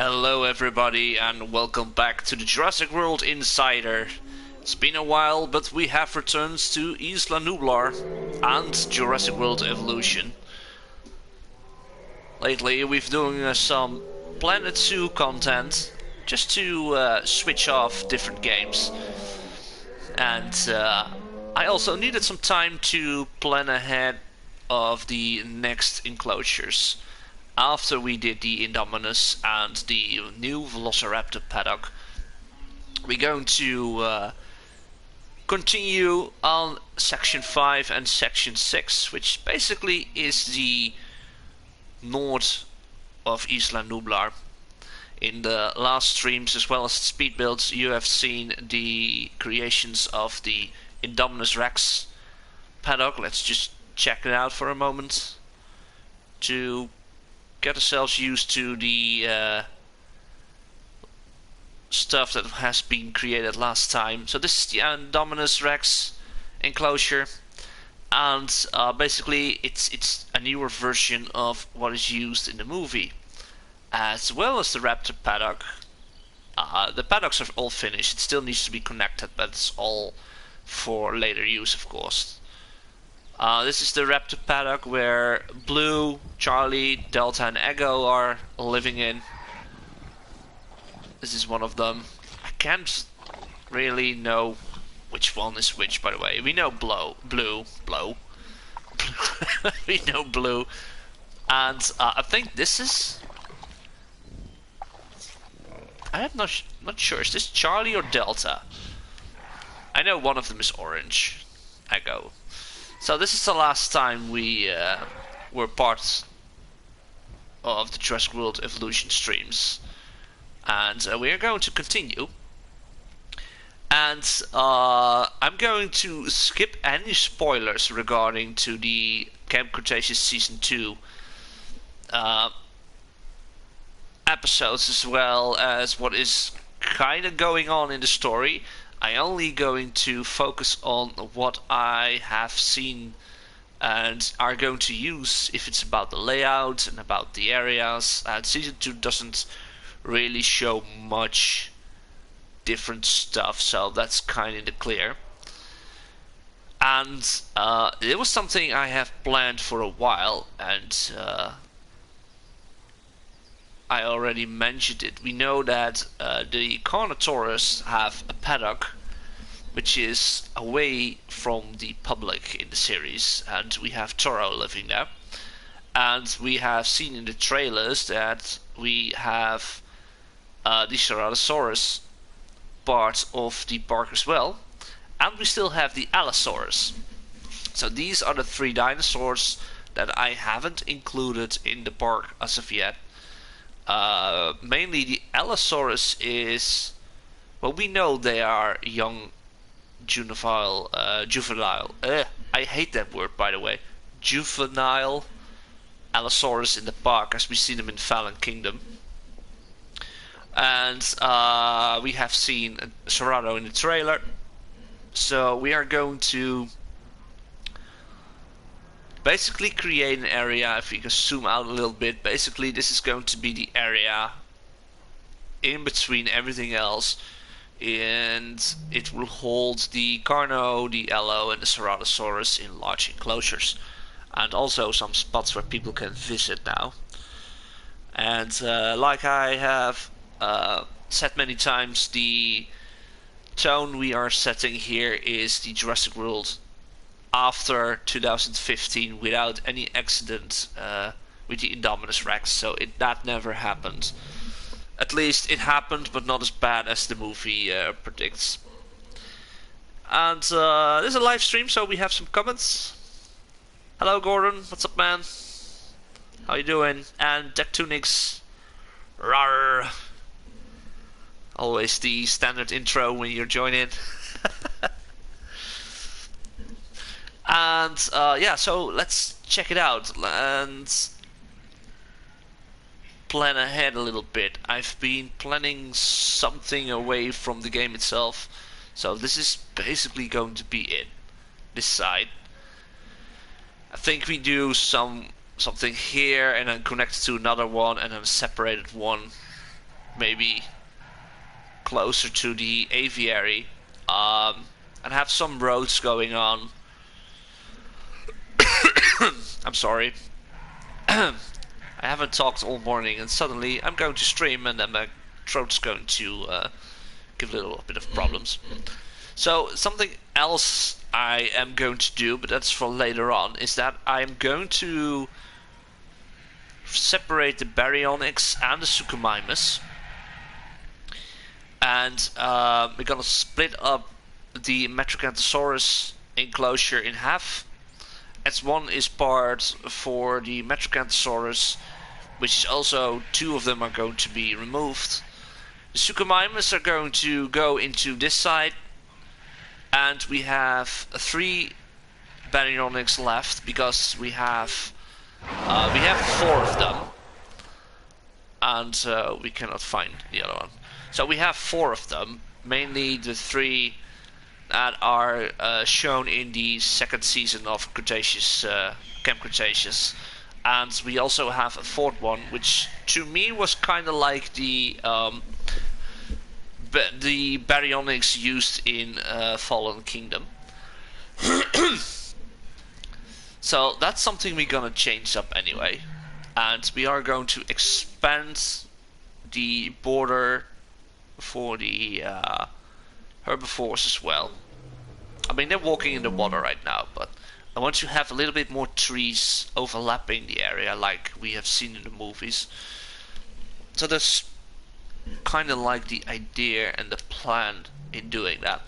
Hello everybody and welcome back to the Jurassic World Insider. It's been a while, but we have returned to Isla Nublar and Jurassic World Evolution. Lately we've doing some Planet Zoo content just to switch off different games. And I also needed some time to plan ahead of the next enclosures. After we did the Indominus and the new Velociraptor Paddock, we're going to continue on Section 5 and Section 6, which basically is the north of Isla Nublar. In the last streams as well as speed builds, you have seen the creations of the Indominus Rex Paddock. Let's just check it out for a moment to get ourselves used to the stuff that has been created last time. So this is the Indominus Rex enclosure, and basically it's a newer version of what is used in the movie, as well as the Raptor Paddock. The paddocks are all finished. It still needs to be connected, but it's all for later use, of course. This is the Raptor Paddock where Blue, Charlie, Delta and Ego are living in. This is one of them. I can't really know which one is which, by the way. We know Blue. We know Blue. And I think this is... I'm not sure. Is this Charlie or Delta? I know one of them is orange. Ego. So this is the last time we were part of the Jurassic World Evolution streams, and we are going to continue. And I'm going to skip any spoilers regarding to the Camp Cretaceous Season 2 episodes, as well as what is kind of going on in the story. I'm only going to focus on what I have seen and are going to use if it's about the layout and about the areas. And Season 2 doesn't really show much different stuff, so that's kind of in the clear. And it was something I have planned for a while, and I already mentioned it. We know that the Carnotaurus have a paddock which is away from the public in the series, and we have Toro living there. And we have seen in the trailers that we have the Ceratosaurus part of the park as well, and we still have the Allosaurus. So these are the three dinosaurs that I haven't included in the park as of yet. Mainly the Allosaurus is, well, we know they are young juvenile, I hate that word, by the way, juvenile Allosaurus in the park, as we see them in Fallen Kingdom. And we have seen Cerado in the trailer, so we are going to basically create an area. If we can zoom out a little bit, basically this is going to be the area in between everything else, and it will hold the Carno, the Allo and the Ceratosaurus in large enclosures, and also some spots where people can visit now. And like I have said many times, the tone we are setting here is the Jurassic World after 2015 without any accident with the Indominus Rex, so that never happened. At least it happened, but not as bad as the movie predicts. And this is a live stream, so we have some comments. Hello Gordon, what's up man? How you doing? And Dectunix, rar. Always the standard intro when you're joining. And yeah, so let's check it out and plan ahead a little bit. I've been planning something away from the game itself, so this is basically going to be it. This side. I think we do something here and then connect to another one and then a separated one maybe closer to the aviary, and have some roads going on. I'm sorry. I haven't talked all morning, and suddenly I'm going to stream, and then my throat's going to give a little bit of problems. So something else I am going to do, but that's for later on, is that I'm going to separate the baryonyx and the suchomimus, and we're gonna split up the Metrocanthosaurus enclosure in half, as one is part for the Metrocanthosaurus, which is also two of them are going to be removed. The suchomimus are going to go into this side, and we have 3 baryonyx left because we have 4 of them, and we cannot find the other one. So we have 4 of them, mainly the 3 that are shown in the second season of Cretaceous, Camp Cretaceous, and we also have a 4th one, which to me was kind of like the baryonyx used in Fallen Kingdom. So that's something we're gonna change up anyway, and we are going to expand the border for the herbivores as well. I mean, they're walking in the water right now, but I want to have a little bit more trees overlapping the area like we have seen in the movies. So that's kind of like the idea and the plan in doing that.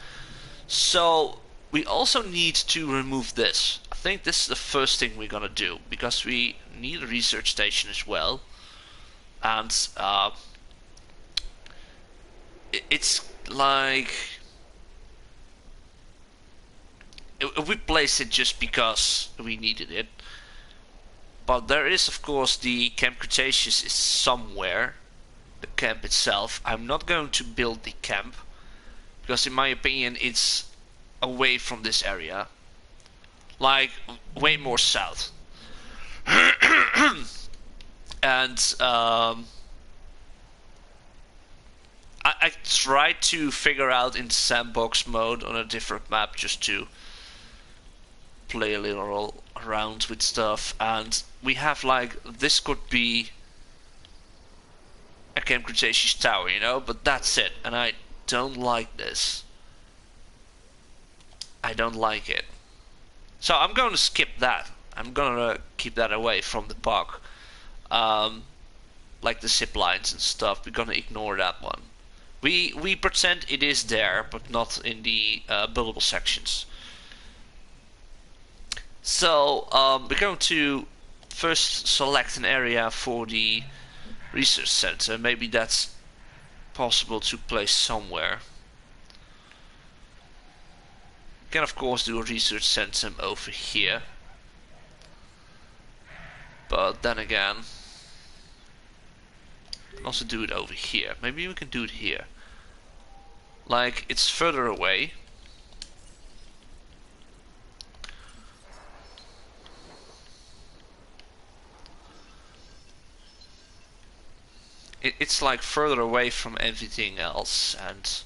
So we also need to remove this. I think this is the first thing we're gonna do, because we need a research station as well, and it's like we placed it just because we needed it, but there is of course the Camp Cretaceous is somewhere, the camp itself. I'm not going to build the camp because in my opinion it's away from this area, like way more south. And I tried to figure out in sandbox mode on a different map just to play a little around with stuff, and we have like, this could be a Camp Cretaceous tower, you know, but that's it, and I don't like this. I don't like it. So I'm going to skip that. I'm gonna keep that away from the park. Like the zip lines and stuff, we're gonna ignore that one. We pretend it is there, but not in the buildable sections. So we're going to first select an area for the research center. Maybe that's possible to place somewhere. You can of course do a research center over here, but then again, you can also do it over here. Maybe we can do it here. Like, it's further away. It's like further away from everything else, and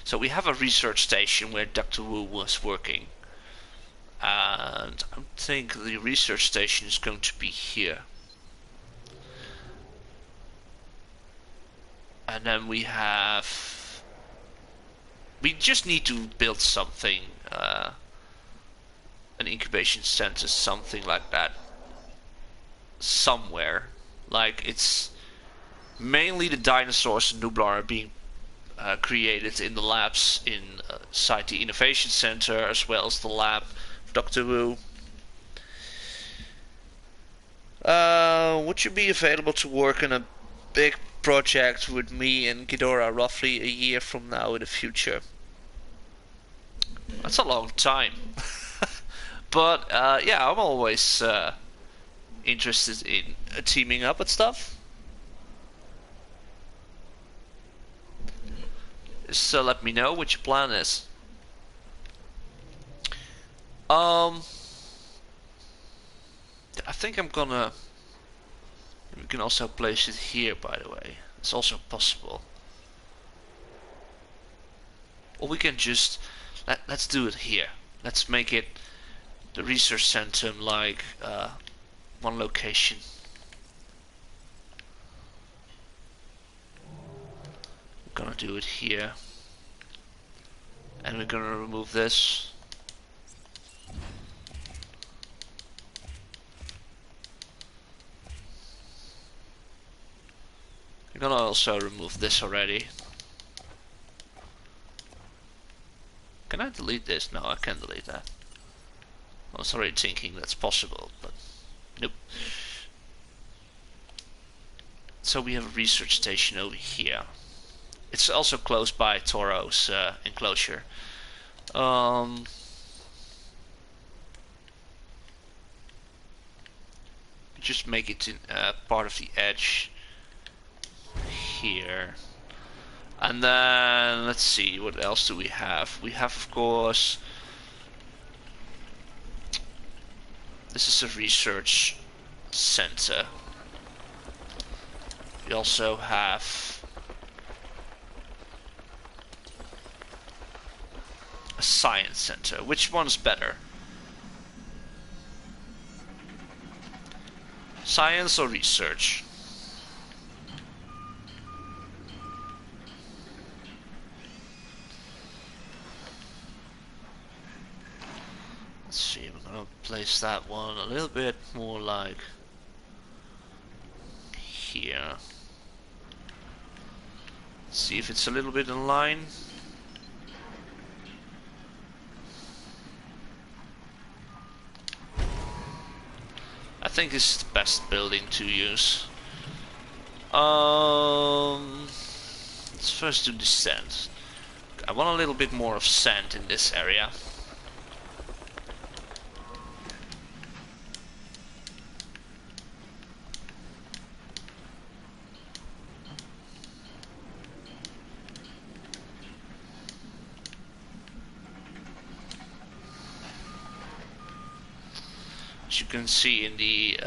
so we have a research station where Dr. Wu was working, and I think the research station is going to be here. And then we just need to build something, an incubation center, something like that, somewhere. Like, it's mainly the dinosaurs and Nublar are being created in the labs inside the innovation center, as well as the lab of Dr. Wu. Would you be available to work on a big project with me and Ghidorah roughly a year from now in the future? That's a long time. But yeah, I'm always interested in teaming up and stuff. So let me know what your plan is. I think I'm gonna We can also place it here, by the way. It's also possible. Or we can just let's do it here. Let's make it the research center like one location. We're gonna do it here, and we're gonna remove this. We're gonna also remove this already. Can I delete this? No, I can't delete that. I was already thinking that's possible, but nope. So we have a research station over here. It's also close by Toro's enclosure. Just make it in, part of the edge here. And then let's see, what else do we have? We have, of course, this is a research center. We also have a science center. Which one's better? Science or research? Let's see, we're gonna place that one a little bit more like here. Let's see if it's a little bit in line. I think this is the best building to use. Let's first do the sand. I want a little bit more of sand in this area. As you can see in the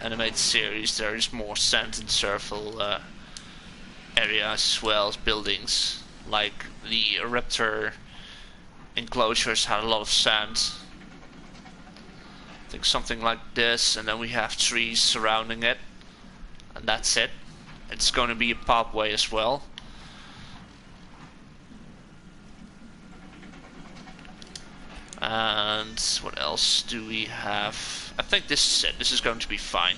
animated series, there is more sand and surface areas as well as buildings. Like the Raptor enclosures had a lot of sand. I think something like this, and then we have trees surrounding it, and that's it. It's going to be a pathway as well. And what else do we have? I think this is it. This is going to be fine.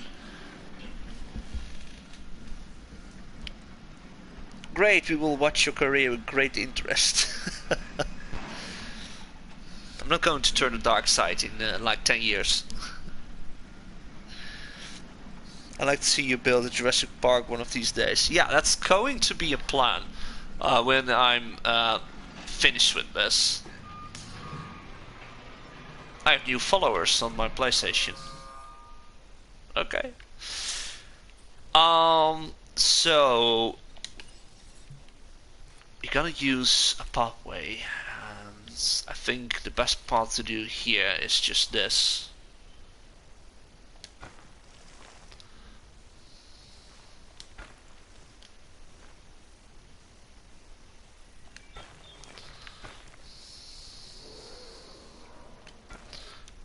Great, we will watch your career with great interest. I'm not going to turn the dark side in like 10 years. I'd like to see you build a Jurassic Park one of these days. Yeah, that's going to be a plan when I'm finished with this. I have new followers on my PlayStation. Okay. So we're gonna use a pathway, and I think the best path to do here is just this.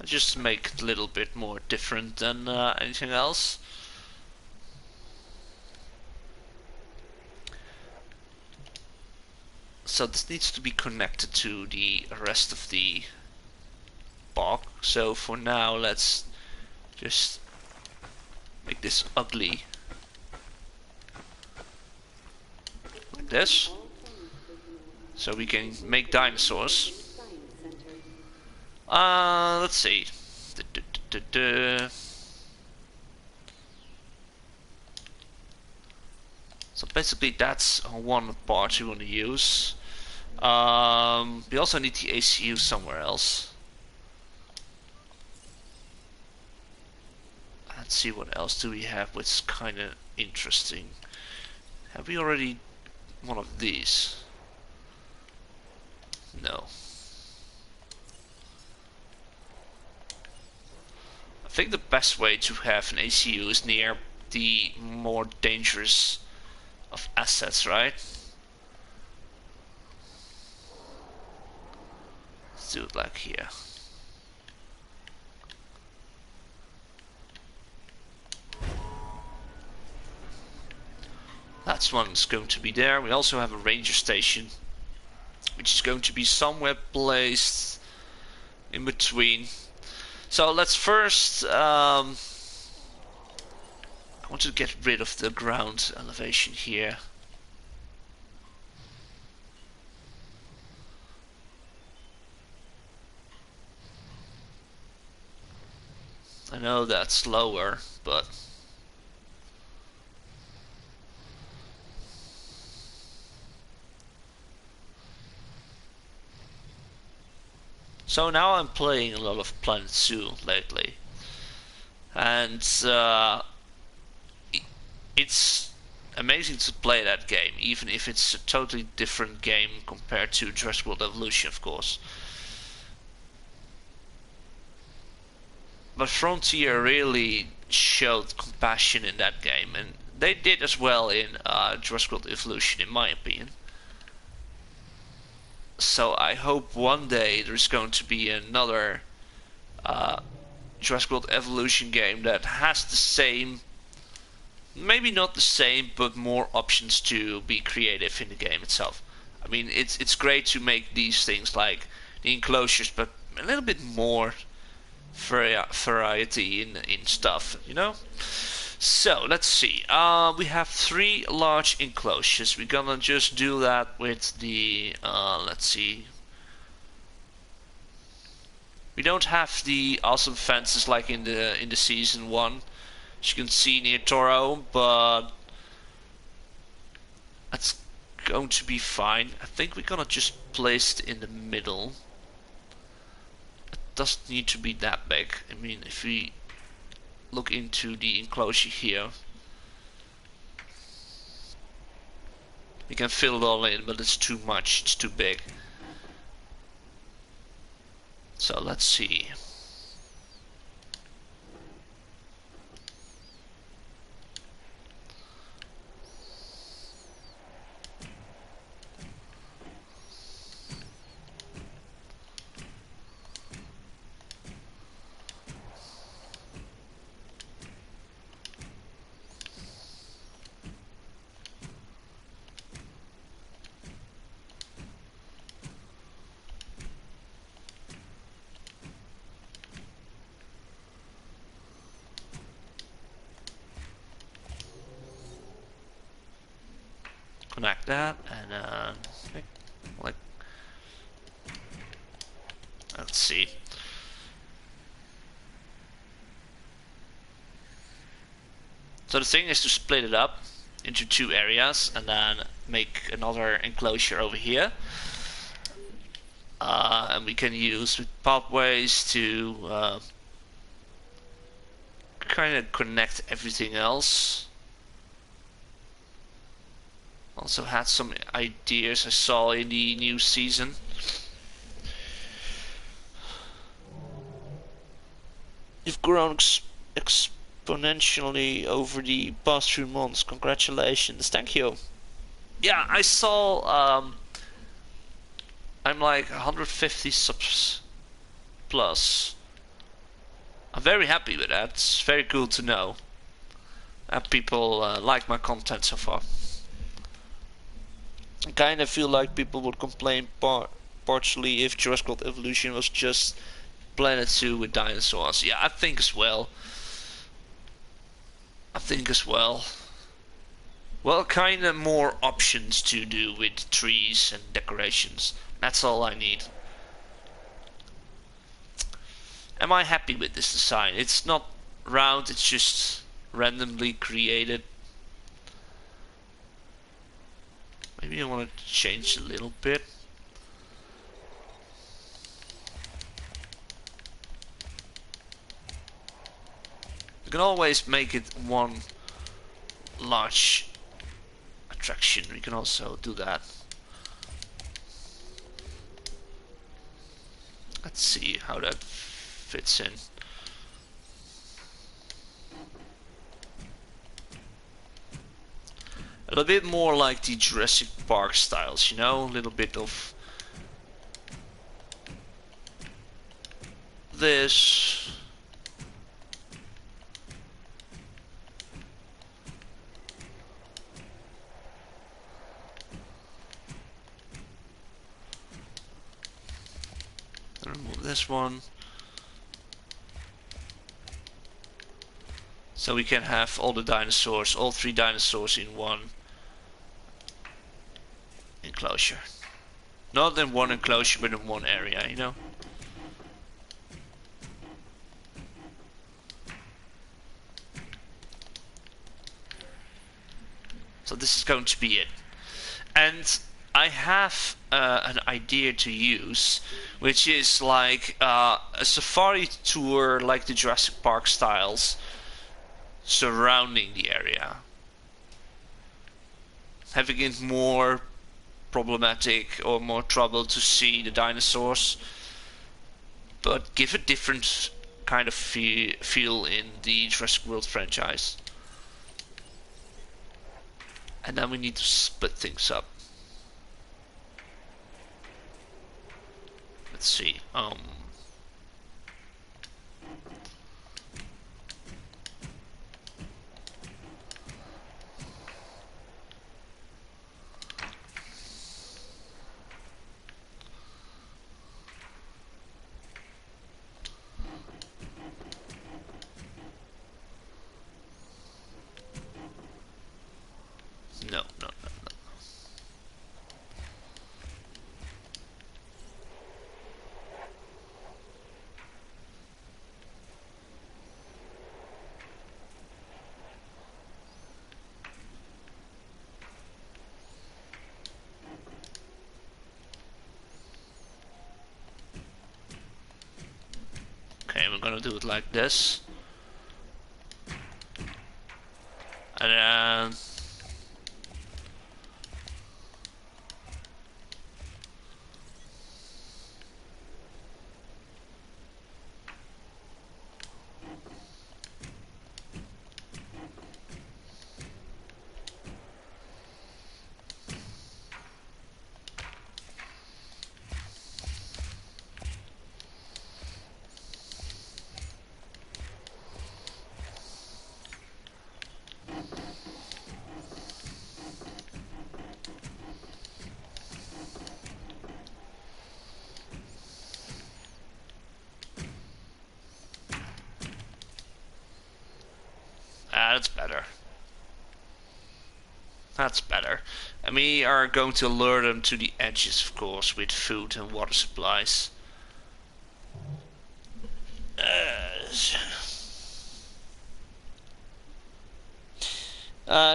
Just make it a little bit more different than anything else. So this needs to be connected to the rest of the park. So for now, let's just make this ugly like this, so we can make dinosaurs. Let's see. So basically that's one part we want to use. We also need the ACU somewhere else. Let's see, what else do we have which is kind of interesting. Have we already one of these? No. I think the best way to have an ACU is near the more dangerous of assets, right? Let's do it like here. That's one that's going to be there. We also have a ranger station, which is going to be somewhere placed in between. So let's first I want to get rid of the ground elevation here. I know that's lower, but so now I'm playing a lot of Planet Zoo lately, and it's amazing to play that game, even if it's a totally different game compared to Jurassic World Evolution, of course. But Frontier really showed compassion in that game, and they did as well in Jurassic World Evolution, in my opinion. So I hope one day there's going to be another Jurassic World Evolution game that has the same, maybe not the same, but more options to be creative in the game itself. I mean, it's great to make these things like the enclosures, but a little bit more variety in stuff, you know? So let's see. We have 3 large enclosures. We're gonna just do that with the let's see. We don't have the awesome fences like in the season 1, as you can see near Toro, but that's going to be fine. I think we're gonna just place it in the middle. Doesn't need to be that big. I mean, if we look into the enclosure here, we can fill it all in, but it's too much, it's too big. So let's see. Connect that and like, let's see. So the thing is to split it up into 2 areas and then make another enclosure over here. And we can use with pathways to kind of connect everything else. Also had some ideas I saw in the new season. You've grown exponentially over the past few months. Congratulations. Thank you. Yeah, I saw I'm like 150 subs plus. I'm very happy with that. It's very cool to know that people like my content so far. I kind of feel like people would complain partially if Jurassic World Evolution was just Planet Zoo with dinosaurs. Yeah, I think as well. Well, kind of more options to do with trees and decorations. That's all I need. Am I happy with this design? It's not round, it's just randomly created. Maybe I want to change a little bit. You can always make it one large attraction. We can also do that. Let's see how that fits in. but a bit more like the Jurassic Park styles, you know, a little bit of this. Remove this one. So we can have all the dinosaurs, all 3 dinosaurs in one enclosure. Not in one enclosure, but in one area, you know? So this is going to be it. And I have an idea to use, which is like a safari tour like the Jurassic Park styles surrounding the area. Having it more problematic or more trouble to see the dinosaurs, but give a different kind of feel in the Jurassic World franchise. And then we need to split things up. Let's see. No, no, no, no. Okay, we're gonna do it like this. And then that's better. That's better. And we are going to lure them to the edges, of course, with food and water supplies.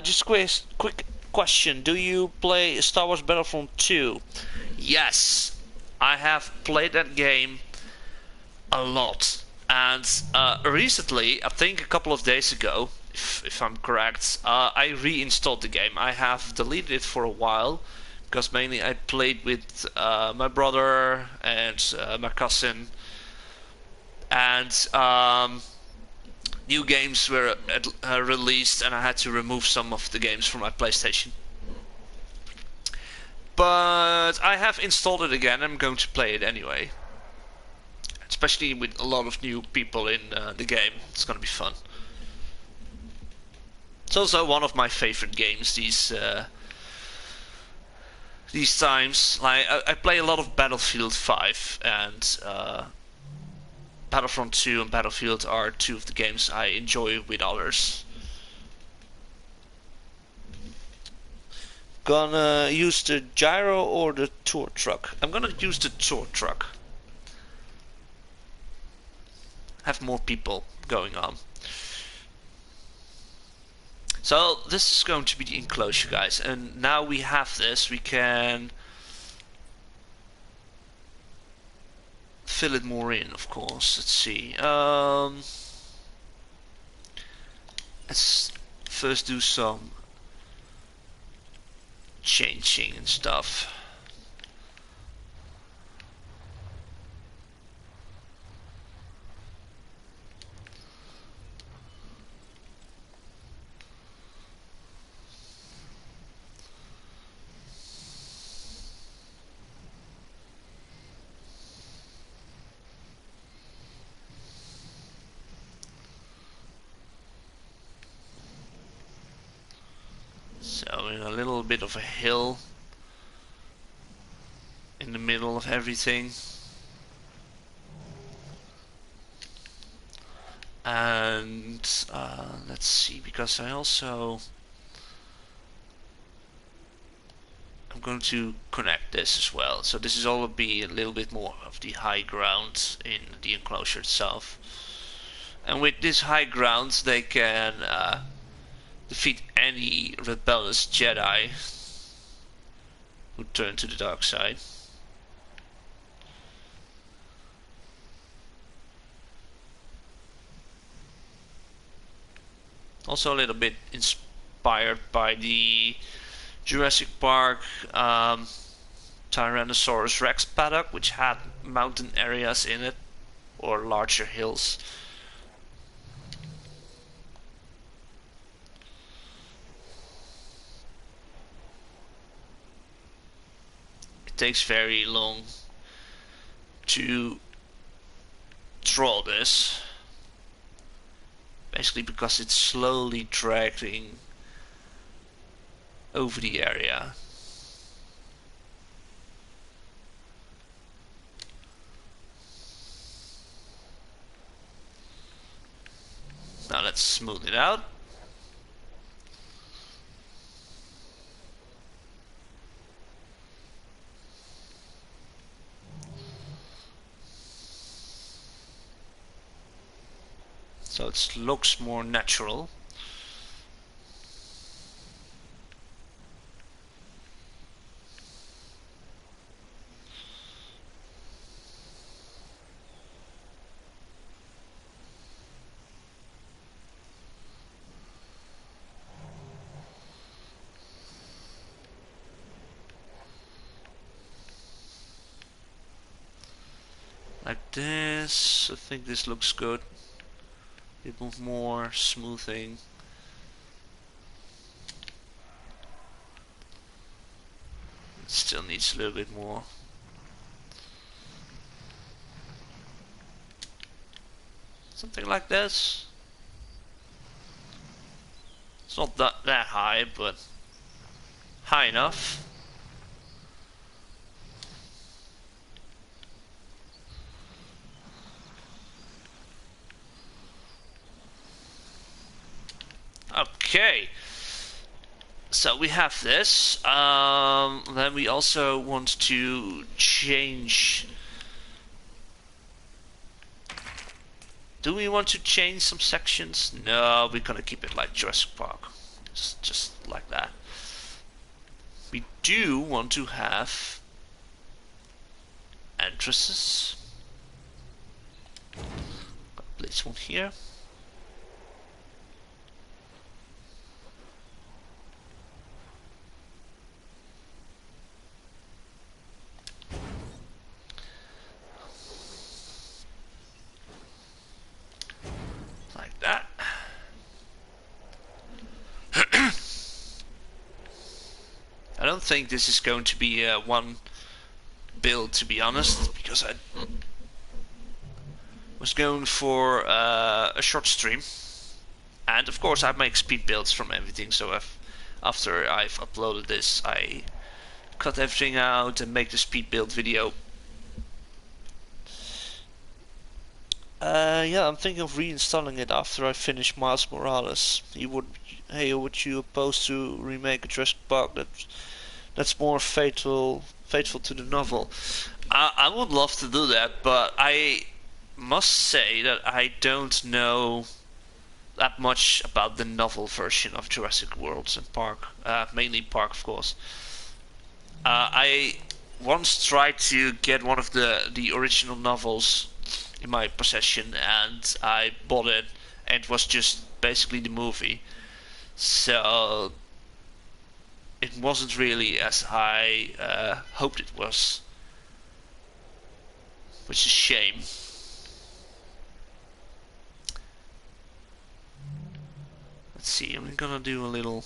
Just a quick question. Do you play Star Wars Battlefront 2? Yes, I have played that game a lot. And recently, I think a couple of days ago, if I'm correct, I reinstalled the game. I have deleted it for a while because mainly I played with my brother and my cousin, and new games were released, and I had to remove some of the games from my PlayStation. But I have installed it again. I'm going to play it anyway, especially with a lot of new people in the game. It's gonna be fun. It's also one of my favorite games these times. Like I play a lot of Battlefield 5, and Battlefront 2 and Battlefield are 2 of the games I enjoy with others. Gonna use the gyro or the tour truck? I'm gonna use the tour truck. Have more people going on. So this is going to be the enclosure, guys, and now we have this, we can fill it more in, of course. Let's see. Let's first do some changing and stuff. bit of a hill in the middle of everything. And let's see, because I'm going to connect this as well. So this is all be a little bit more of the high ground in the enclosure itself. And with this high ground, they can defeat any rebellious Jedi who turn to the dark side. Also a little bit inspired by the Jurassic Park Tyrannosaurus Rex paddock, which had mountain areas in it, or larger hills. It takes very long to draw this, basically because it's slowly dragging over the area. Now let's smooth it out. So it looks more natural. Like this. I think this looks good. A bit more smoothing. It still needs a little bit more. Something like this. It's not that high, but high enough. Okay, so we have this. Then we also want to change. Do we want to change some sections? No, we're gonna keep it like Jurassic Park, just like that. We do want to have entrances. Place one here. Like that. I don't think this is going to be one build, to be honest, because I was going for a short stream, and of course I make speed builds from everything. So after I've uploaded this, I cut everything out and make the speed build video. Yeah, I'm thinking of reinstalling it after I finish Miles Morales. Hey, would you oppose to remake a Jurassic Park that's more faithful to the novel? I would love to do that, but I must say that I don't know that much about the novel version of Jurassic World and Park, mainly Park, of course. I once tried to get one of the original novels in my possession, and I bought it, and it was just basically the movie. So it wasn't really as I hoped it was, which is a shame. Let's see, I'm gonna do a little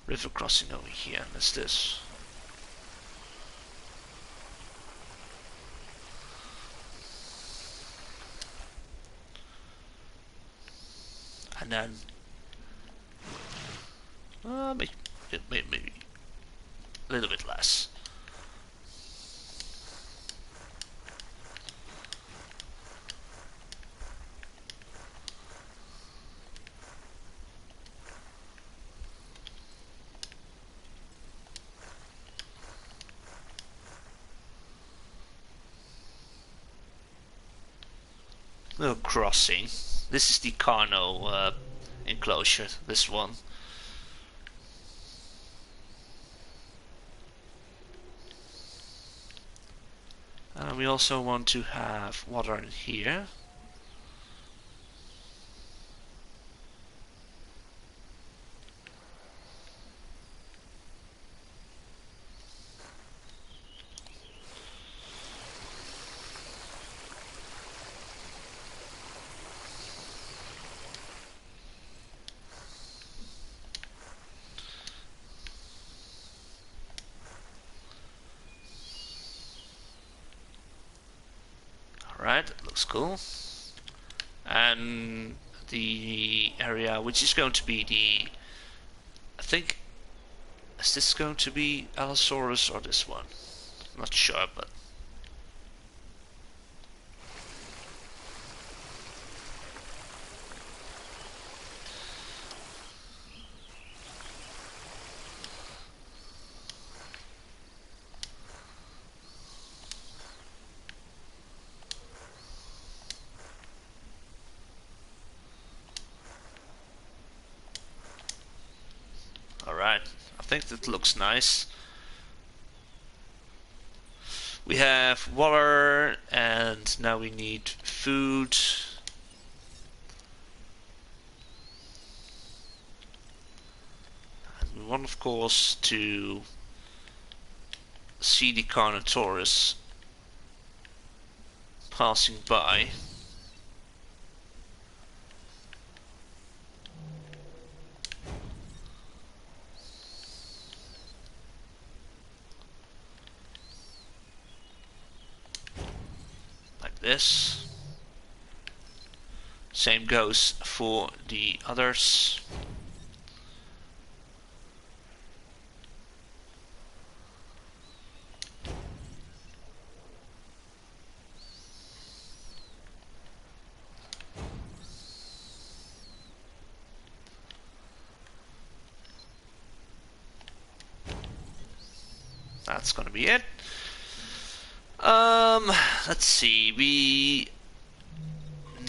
river crossing over here. That's this. And then maybe a little bit less. Little crossing. This is the Carno enclosure, this one. And we also want to have water in here. Alright, that looks cool. And the area which is going to be the... I think... Is this going to be Allosaurus or this one? Not sure, but... Alright, I think that looks nice. We have water and now we need food. And we want of course to see the Carnotaurus passing by. This. Same goes for the others. That's gonna be it. Let's see, we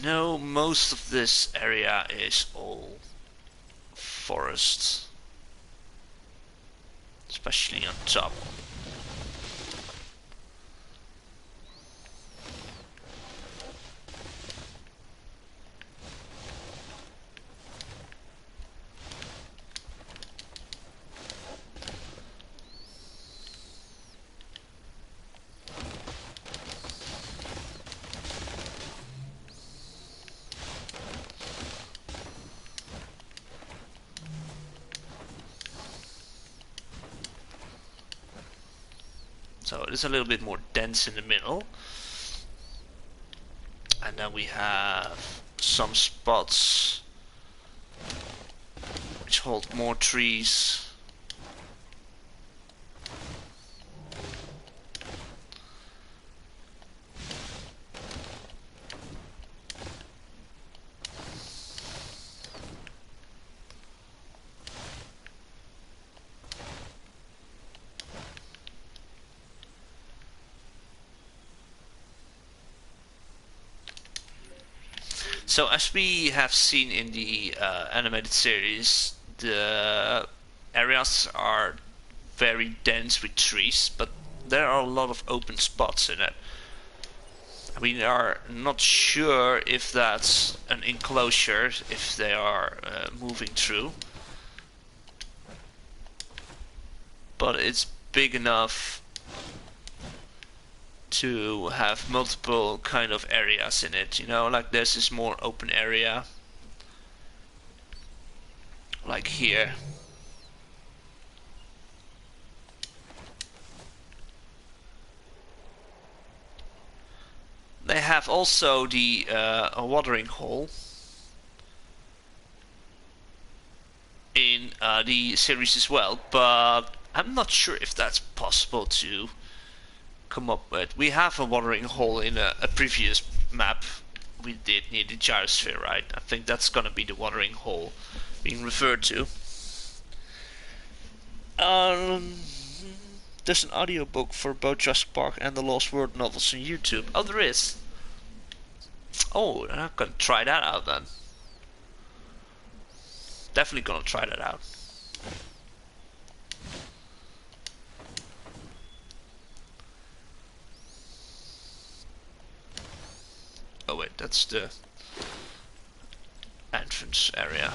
know most of this area is all forest, especially on top. So it is a little bit more dense in the middle. And then we have some spots which hold more trees. So as we have seen in the animated series, the areas are very dense with trees, but there are a lot of open spots in it. We are not sure if that's an enclosure, if they are moving through, but it's big enough to have multiple kind of areas in it, you know, like this is more open area, like here. They have also the a watering hole in the series as well, but I'm not sure if that's possible to come up with. We have a watering hole in a previous map we did near the gyrosphere, right? I think that's gonna be the watering hole being referred to. Um, there's an audiobook for both Jurassic Park and the Lost World novels on YouTube. Oh, there is. Oh, I'm gonna try that out then. Definitely gonna try that out. Oh wait, that's the entrance area.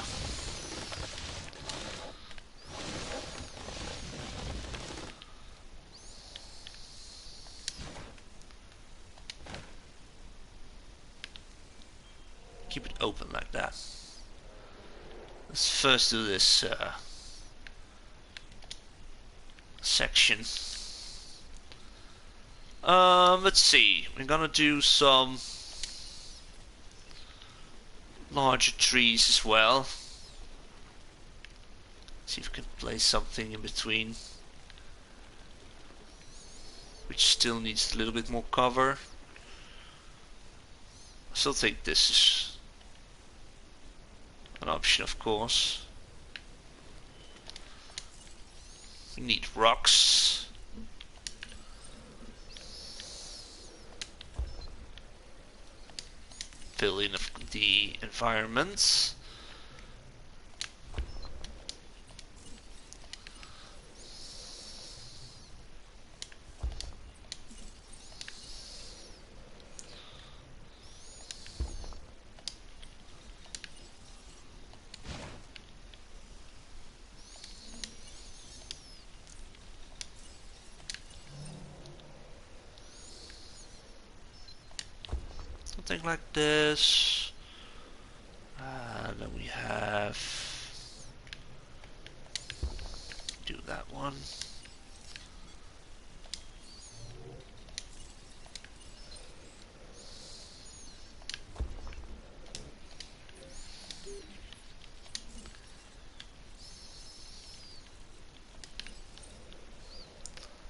Keep it open like that. Let's first do this section. Let's see. We're gonna do some larger trees as well. See if we can place something in between, which still needs a little bit more cover. I still think this is an option, of course. We need rocks. Fill in the environment. Something like this. Then we have do that one.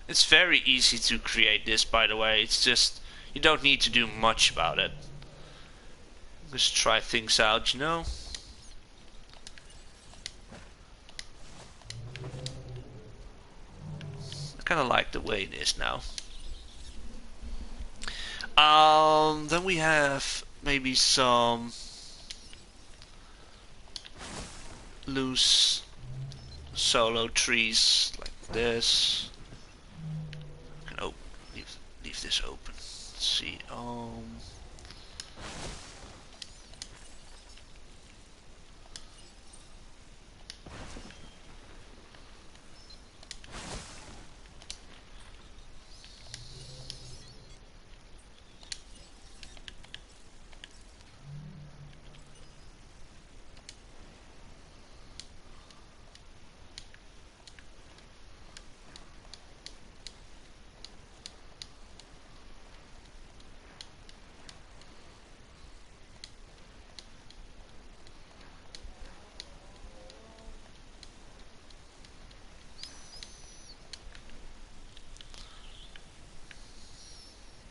It's very easy to create this, by the way. It's just you don't need to do much about it. Just try things out, you know. I kind of like the way it is now. Then we have maybe some loose solo trees like this. Oh, leave this open. Let's see.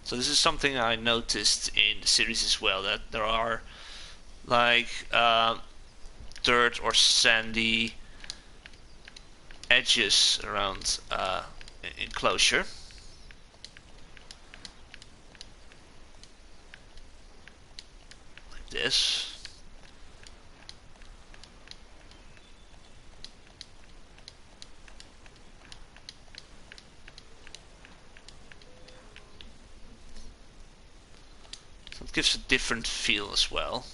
So this is something I noticed in the series as well, that there are like dirt or sandy edges around enclosure. Like this. It gives a different feel as well.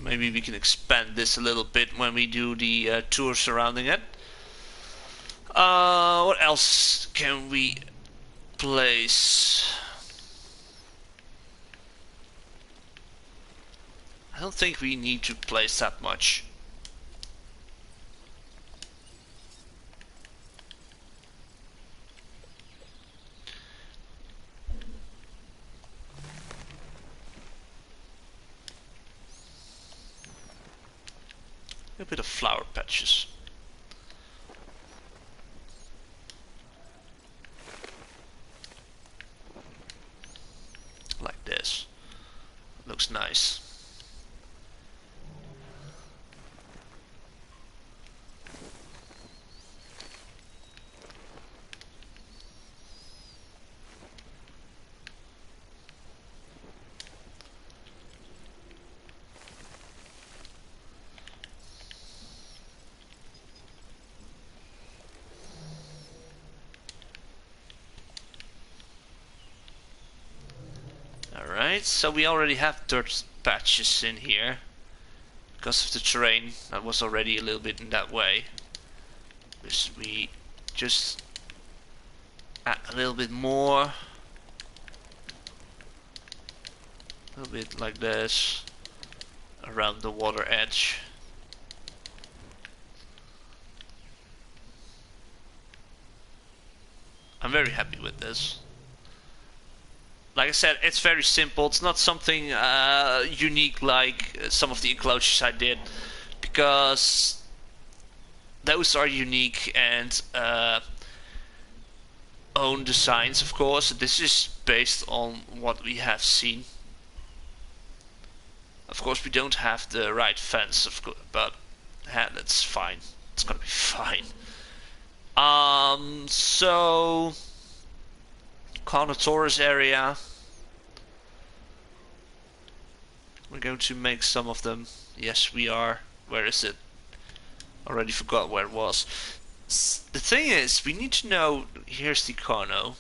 Maybe we can expand this a little bit when we do the tour surrounding it. What else can we place? I don't think we need to place that much. A bit of flower patches. nice. Alright, so we already have dirt patches in here. Because of the terrain, that was already a little bit in that way. We just add a little bit more. A little bit like this. Around the water edge. I'm very happy with this. Like I said, it's very simple. It's not something unique like some of the enclosures I did, because those are unique and own designs, of course. This is based on what we have seen. Of course, we don't have the right fence, of course, but that's fine. It's gonna be fine. So Carnotaurus area. We're going to make some of them. Yes, we are. Where is it? Already forgot where it was. The thing is, we need to know. Here's the Carno.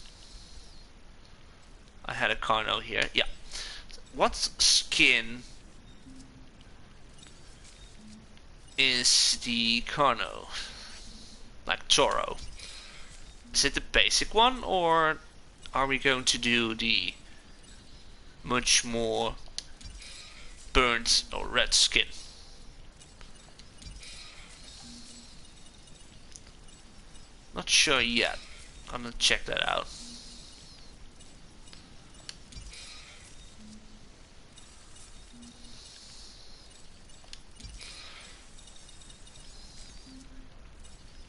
I had a Carno here. Yeah. What skin is the Carno? Like Toro. Is it the basic one, or are we going to do the much more burnt or red skin? Not sure yet. I'm gonna check that out.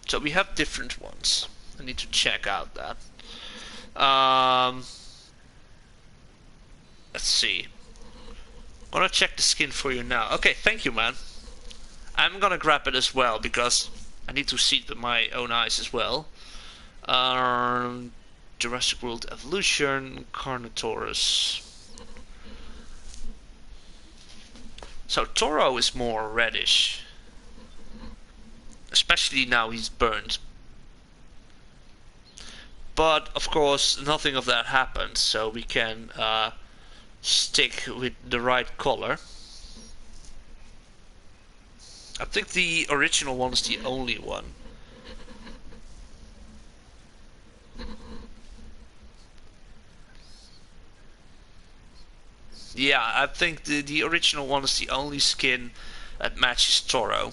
So we have different ones. I need to check out that. Let's see. I'm gonna check the skin for you now. Okay, thank you, man. I'm gonna grab it as well because I need to see it with my own eyes as well. Jurassic World Evolution, Carnotaurus. So Toro is more reddish. Especially now he's burned. But of course nothing of that happened, so we can stick with the right color. I think the original one is the only one. Yeah, I think the original one is the only skin that matches Toro.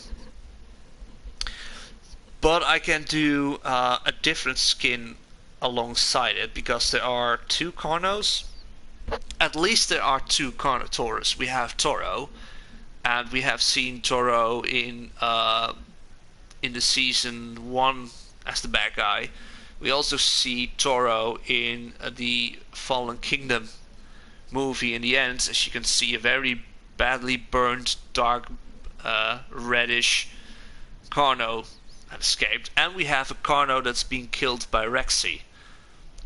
But I can do a different skin alongside it, because there are two Carnos. At least there are two Carnotaurus. We have Toro, and we have seen Toro in the season 1 as the bad guy. We also see Toro in the Fallen Kingdom movie. In the end, as you can see, a very badly burned, dark, reddish Carno escaped, and we have a Carno that's being killed by Rexy,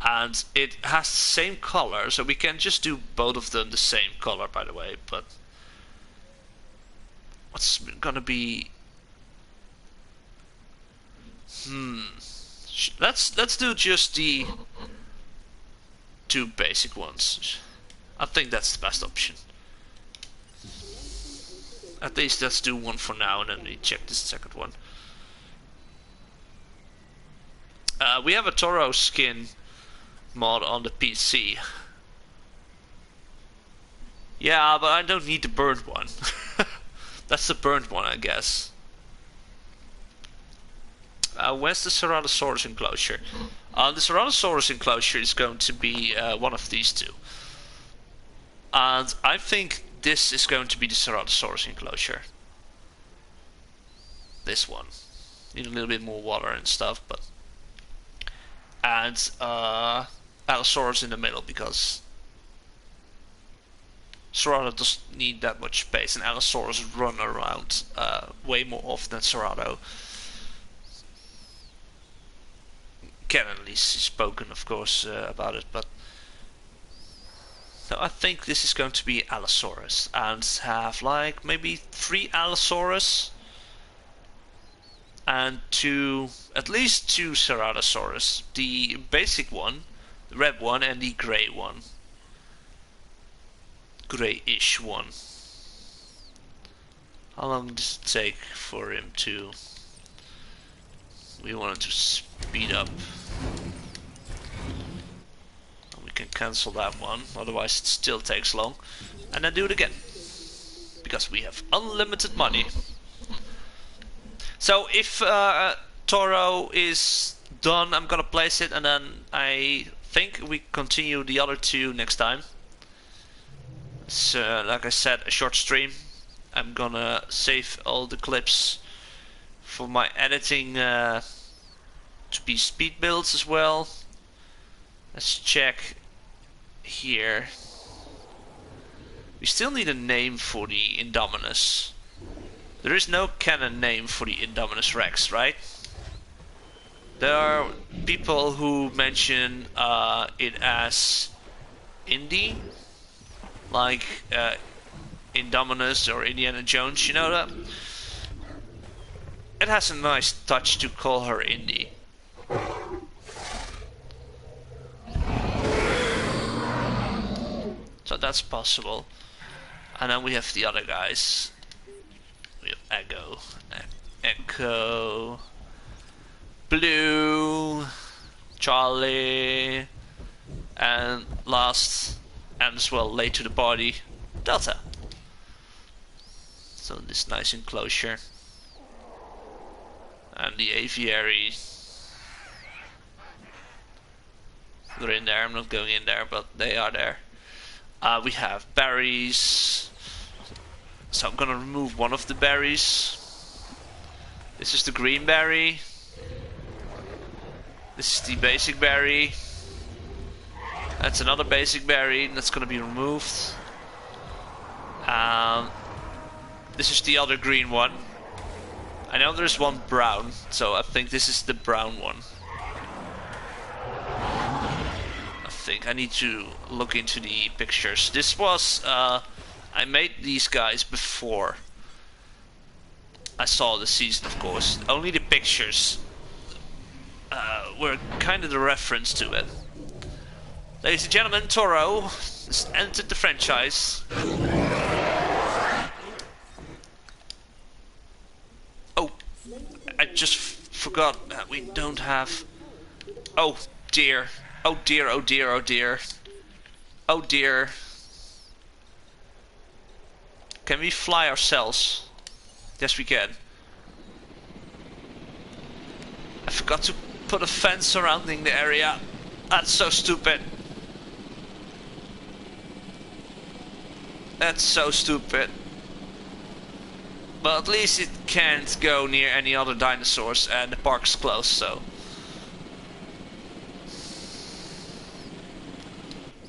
and it has the same color, so we can just do both of them the same color, by the way. But what's gonna be let's do just the two basic ones. I think that's the best option. At least let's do one for now, and then we check this second one. We have a Toro skin mod on the PC. Yeah, but I don't need the burnt one. That's the burnt one, I guess. Where's the Ceratosaurus enclosure? The Ceratosaurus enclosure is going to be one of these two. And I think this is going to be the Ceratosaurus enclosure. This one. Need a little bit more water and stuff, but... And Allosaurus in the middle, because Cerrado doesn't need that much space, and Allosaurus run around way more often than Cerrado. Can at least spoken, of course, about it, but so I think this is going to be Allosaurus, and have like maybe 3 Allosaurus and at least 2 Ceratosaurus. The basic one, the red one, and the grey one. Greyish one. How long does it take for him to... We want him to speed up. We can cancel that one, otherwise it still takes long. And then do it again. Because we have unlimited money. So if Toro is done, I'm gonna place it, and then I think we continue the other 2 next time. It's like I said, a short stream. I'm gonna save all the clips for my editing to be speed builds as well. Let's check here. We still need a name for the Indominus. There is no canon name for the Indominus Rex, right? There are people who mention it as Indy, like Indominus or Indiana Jones, you know that? It has a nice touch to call her Indy. So that's possible. And then we have the other guys. We have Echo, Blue, Charlie, and last and as well late to the party, Delta. So this nice enclosure. And the aviary. They're in there, I'm not going in there, but they are there. We have berries. So I'm gonna remove one of the berries. This is the green berry. This is the basic berry. That's another basic berry that's gonna be removed. This is the other green one. I know there's one brown, so I think this is the brown one. I think I need to look into the pictures. This was I made these guys before I saw the season, of course. Only the pictures were kind of the reference to it. Ladies and gentlemen, Toro has entered the franchise. Oh, I just forgot that we don't have... Oh dear, oh dear, oh dear, oh dear. Oh dear. Can we fly ourselves? Yes, we can. I forgot to put a fence surrounding the area. That's so stupid. That's so stupid. But at least it can't go near any other dinosaurs, and the park's closed, so...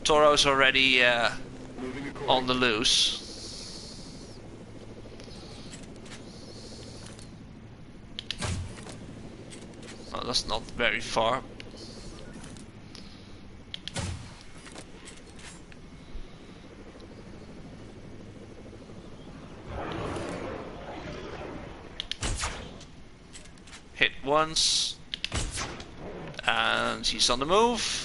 Toro's already on the loose. Oh, that's not very far. Hit once. And he's on the move.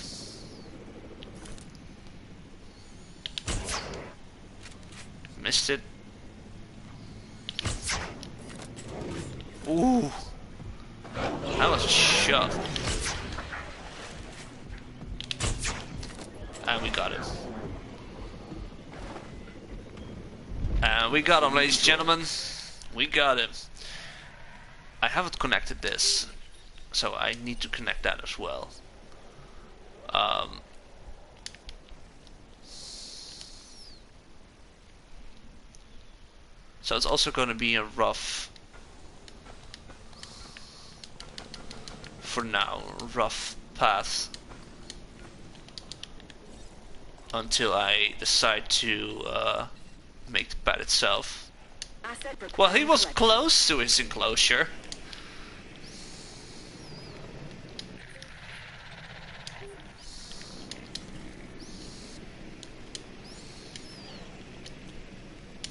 Missed it. Ooh. That was a shot. And we got it. And we got him, ladies and gentlemen. We got him. I haven't connected this, so I need to connect that as well. So it's also going to be a rough, for now, rough path. until I decide to make the pad itself. Well, he was close to his enclosure.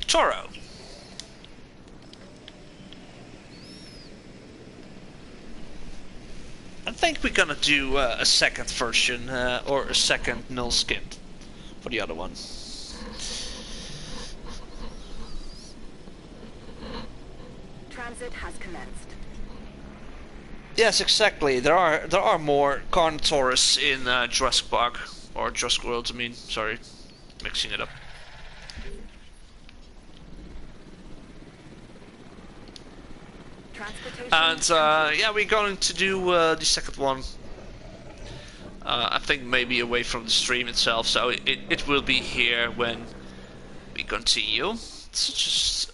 Toro. I think we're gonna do a second version or a second null skin for the other one. Transit has commenced. Yes, exactly. There are more Carnotaurus in Jurassic Park or Jurassic World. I mean, sorry, mixing it up. And yeah, we're going to do the second one. I think maybe away from the stream itself, so it will be here when we continue. It's just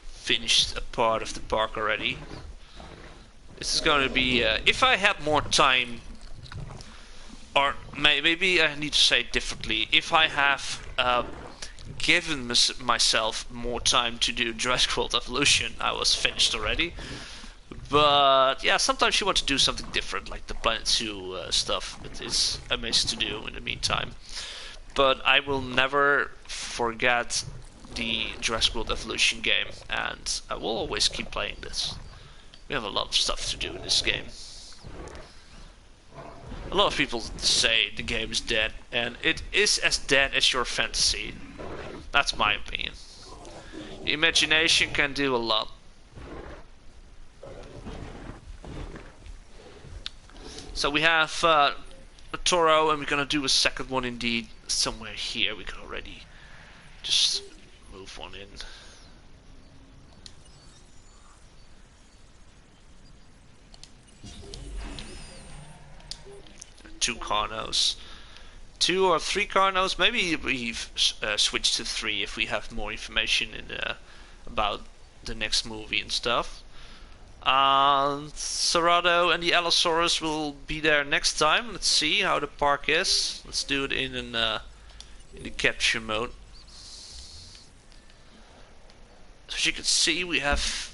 finished a part of the park already. This is going to be if I had more time, or maybe I need to say it differently. If I have given myself more time to do Jurassic World Evolution, I was finished already. But yeah, sometimes you want to do something different, like the Planet Zoo stuff. It is amazing to do in the meantime. But I will never forget the Jurassic World Evolution game, and I will always keep playing this. We have a lot of stuff to do in this game. A lot of people say the game is dead, and it is as dead as your fantasy. That's my opinion. Imagination can do a lot. So we have a Toro, and we're gonna do a second one indeed somewhere here. We can already just move one in. Two Carnos. 2 or 3 Carnos. Maybe we've switched to 3 if we have more information in about the next movie and stuff. Cerrado and the Allosaurus will be there next time. Let's see how the park is. Let's do it in the capture mode. As you can see, we have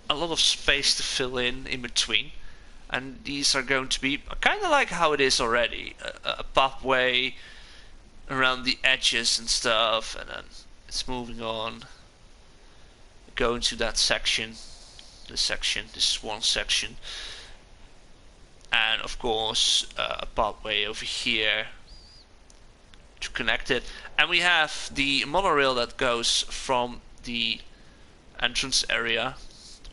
a lot of space to fill in between, and these are going to be kind of like how it is already, a pathway around the edges and stuff, and then it's moving on, going to that section. This is one section, and of course a pathway over here to connect it. And we have the monorail that goes from the entrance area,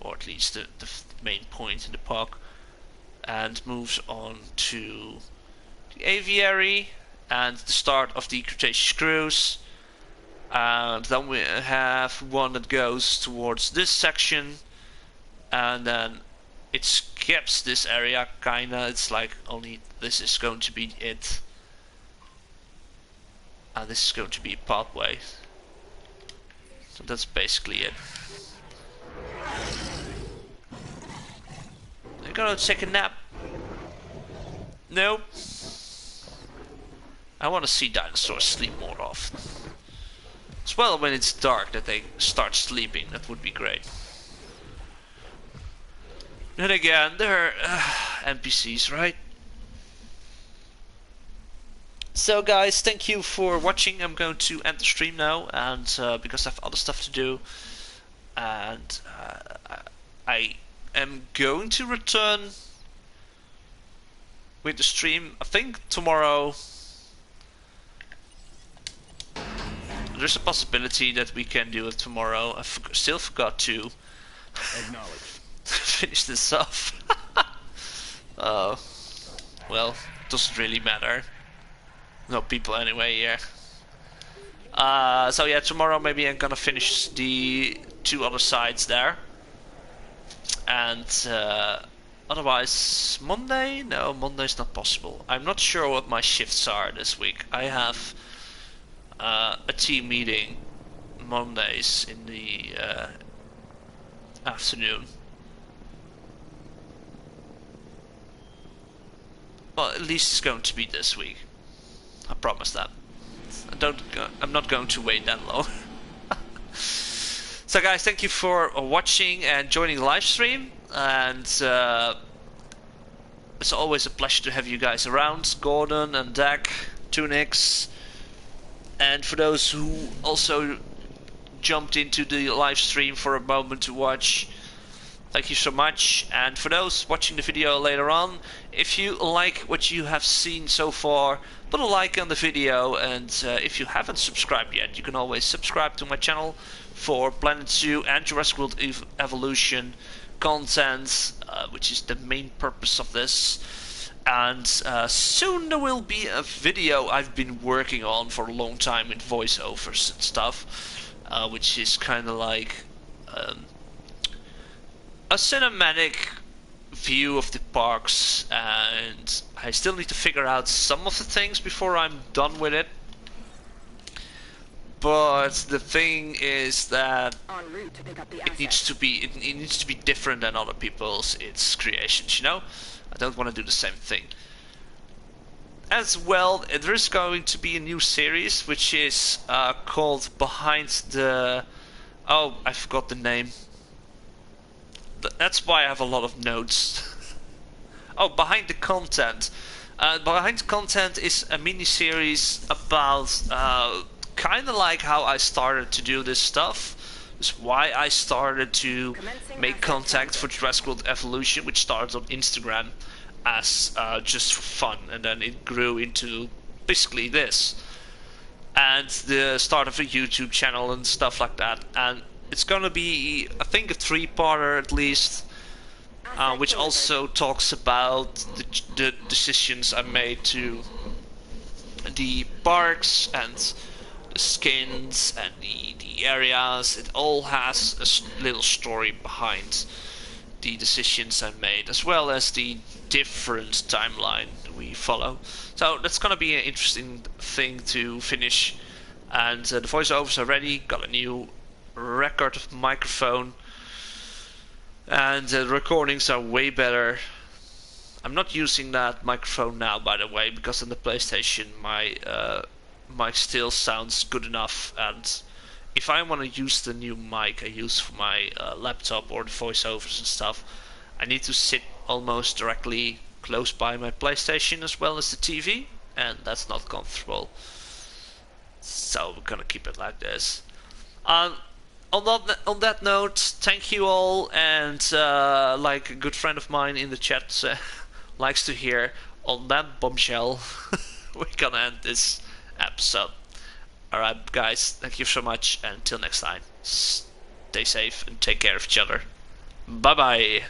or at least the main point in the park, and moves on to the aviary and the start of the Cretaceous cruise. And then we have one that goes towards this section, and then it skips this area kinda. It's like only this is going to be it, and this is going to be a pathway. So that's basically it. I'm gonna take a nap. Nope. I want to see dinosaurs sleep more often. As well, when it's dark, that they start sleeping. That would be great. Then again, they're NPCs, right? So guys, thank you for watching. I'm going to end the stream now, and because I have other stuff to do, and I am going to return with the stream, I think tomorrow. There's a possibility that we can do it tomorrow. I still forgot to finish this off. Oh, well, doesn't really matter. No people anyway here. So yeah, tomorrow maybe I'm gonna finish the 2 other sides there. And otherwise, Monday? No, Monday's not possible. I'm not sure what my shifts are this week. I have a team meeting Mondays in the afternoon. Well, at least it's going to be this week. I promise that. I'm not going to wait that long. So guys, thank you for watching and joining the live stream, and it's always a pleasure to have you guys around. Gordon and Dak, Tunix, and for those who also jumped into the live stream for a moment to watch, thank you so much. And for those watching the video later on, if you like what you have seen so far, put a like on the video, and if you haven't subscribed yet, you can always subscribe to my channel for Planet Zoo and Jurassic World Evolution content, which is the main purpose of this. And soon there will be a video I've been working on for a long time with voiceovers and stuff, which is kind of like a cinematic view of the parks, and I still need to figure out some of the things before I'm done with it. But the thing is that En route to pick up the it needs to be different than other people's creations, you know? I don't want to do the same thing. As well, there is going to be a new series which is called Behind the... Oh, I forgot the name. That's why I have a lot of notes. Oh, Behind the Content. Behind the Content is a mini-series about kind of like how I started to do this stuff. It's why I started to make content for Jurassic World Evolution, which started on Instagram as just for fun, and then it grew into basically this, and the start of a YouTube channel and stuff like that. And it's gonna be, I think, a 3-parter at least, which also talks about the decisions I made to the parks and the skins and the areas. It all has a little story behind the decisions I made, as well as the different timeline we follow. So that's gonna be an interesting thing to finish. And the voiceovers are ready. Got a new record microphone, and the recordings are way better. I'm not using that microphone now, by the way, because on the PlayStation my mic still sounds good enough, and if I want to use the new mic I use for my laptop or the voiceovers and stuff, I need to sit almost directly close by my PlayStation as well as the TV, and that's not comfortable. So we're gonna keep it like this. On that note, thank you all, and like a good friend of mine in the chat likes to hear, on that bombshell, we're gonna end this episode. Alright guys, thank you so much, and until next time, stay safe and take care of each other. Bye bye.